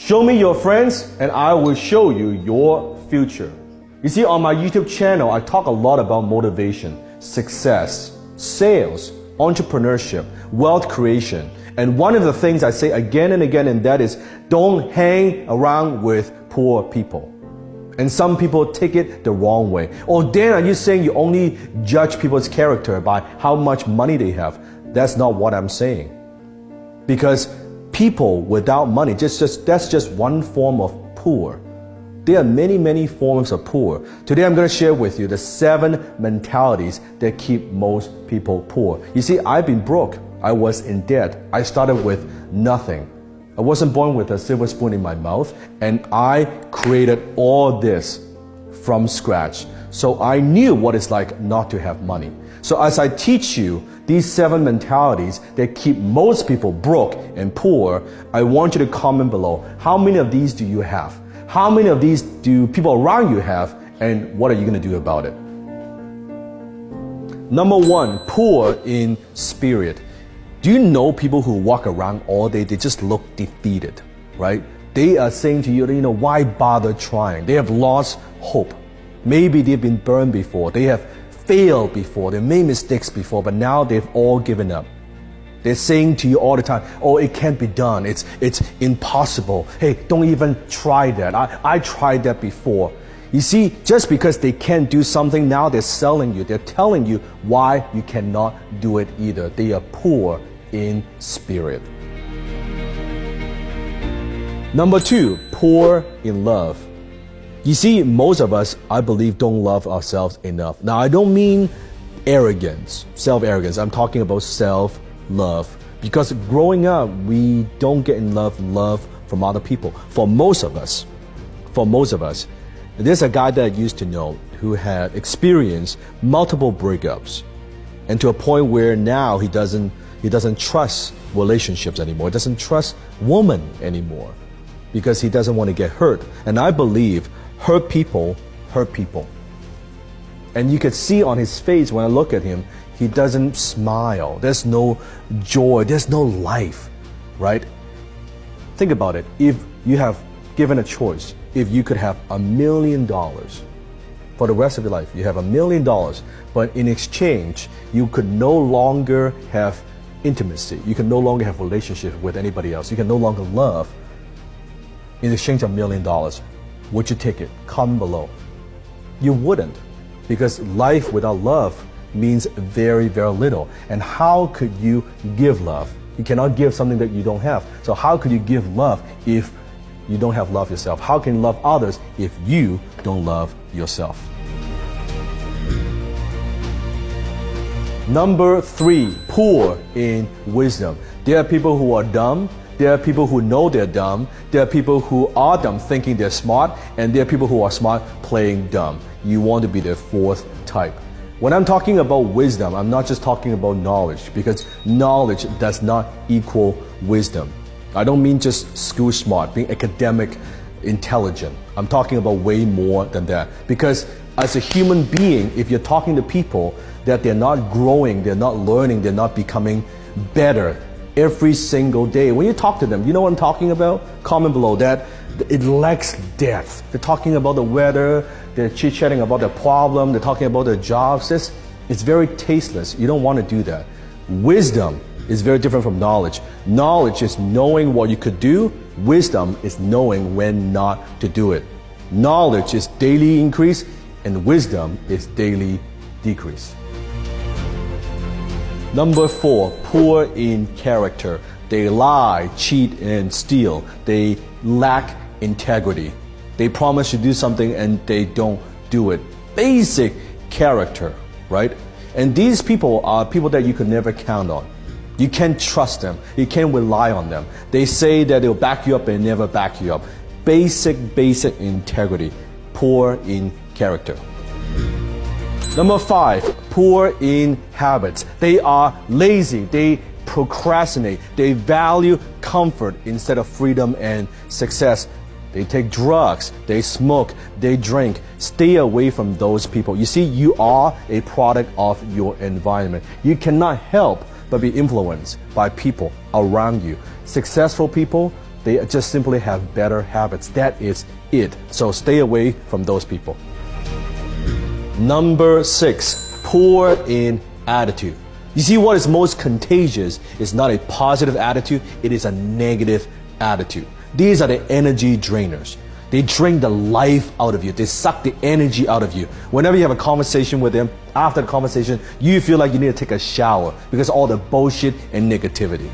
Show me your friends and I will show you your future. You see, on my YouTube channel, I talk a lot about motivation, success, sales, entrepreneurship, wealth creation. And one of the things I say again and again, and that is don't hang around with poor people. And some people take it the wrong way. Oh, Dan, are you saying you only judge people's character by how much money they have? That's not what I'm saying. Because people without money, that's just one form of poor. There are many, many forms of poor. Today I'm going to share with you the 7 mentalities that keep most people poor. You see, I've been broke. I was in debt. I started with nothing. I wasn't born with a silver spoon in my mouth, and I created all this from scratch. So I knew what it's like not to have money. So as I teach you these 7 mentalities that keep most people broke and poor, I want you to comment below, how many of these do you have? How many of these do people around you have, and what are you going to do about it? Number 1, poor in spirit. Do you know people who walk around all day, they just look defeated, right? They are saying to you, why bother trying? They have lost hope. Maybe they've been burned before. They have failed before. They made mistakes before, but now they've all given up. They're saying to you all the time, oh, it can't be done. It's impossible. Hey, don't even try that. I tried that before. You see, just because they can't do something, now they're selling you. They're telling you why you cannot do it either. They are poor in spirit. Number 2, poor in love. You see, most of us, I believe, don't love ourselves enough. Now, I don't mean arrogance, self-arrogance. I'm talking about self-love. Because growing up, we don't get in love from other people. For most of us, there's a guy that I used to know who had experienced multiple breakups, and to a point where now he doesn't trust relationships anymore. He doesn't trust women anymore because he doesn't want to get hurt. And I believe hurt people hurt people. And you could see on his face when I look at him, he doesn't smile. There's no joy. There's no life, right? Think about it. If you have given a choice, if you could have $1 million for the rest of your life, you have $1 million, but in exchange, you could no longer have intimacy. You can no longer have relationship with anybody else. You can no longer love. In exchange of $1 million, would you take it? Comment below. You wouldn't, because life without love means very, very little. And how could you give love? You cannot give something that you don't have. So how could you give love if you don't have love yourself? How can you love others if you don't love yourself? Number 3, poor in wisdom. There are people who are dumb. There are people who know they're dumb. There are people who are dumb thinking they're smart. And there are people who are smart playing dumb. You want to be the 4th type. When I'm talking about wisdom, I'm not just talking about knowledge, because knowledge does not equal wisdom. I don't mean just school smart, being academic intelligent. I'm talking about way more than that. Because as a human being, if you're talking to people that they're not growing, they're not learning, they're not becoming better every single day, when you talk to them, you know what I'm talking about? Comment below that. It lacks depth. They're talking about the weather, they're chit-chatting about their problem, they're talking about their jobs. It's very tasteless. You don't want to do that. Wisdom is very different from knowledge. Knowledge is knowing what you could do. Wisdom is knowing when not to do it. Knowledge is daily increase, and wisdom is daily decrease. Number 4, poor in character. They lie, cheat, and steal. They lack integrity. They promise to do something and they don't do it. Basic character, right? And these people are people that you could never count on. You can't trust them. You can't rely on them. They say that they'll back you up and never back you up. Basic integrity. Poor in character. Number 5, poor in habits. They are lazy. They procrastinate. They value comfort instead of freedom and success. They take drugs, they smoke, they drink. Stay away from those people. You see, you are a product of your environment. You cannot help but be influenced by people around you. Successful people They just simply have better habits. That is it. So stay away from those people. Number 6, poor in attitude. You see, what is most contagious is not a positive attitude, it is a negative attitude. These are the energy drainers. They drain the life out of you. They suck the energy out of you. Whenever you have a conversation with them, after the conversation, you feel like you need to take a shower because of all the bullshit and negativity.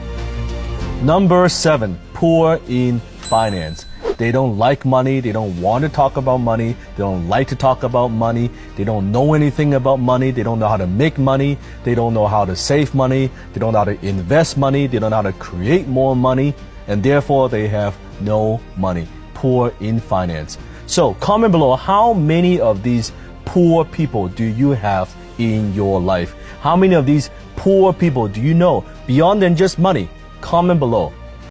Number 7, poor in finance. They don't like money. They don't want to talk about money. They don't like to talk about money. They don't know anything about money. They don't know how to make money. They don't know how to save money. They don't know how to invest money. They don't know how to create more money. And therefore, they have no money. Poor in finance. So comment below, how many of these poor people do you have in your life? How many of these poor people do you know beyond than just money? Comment below.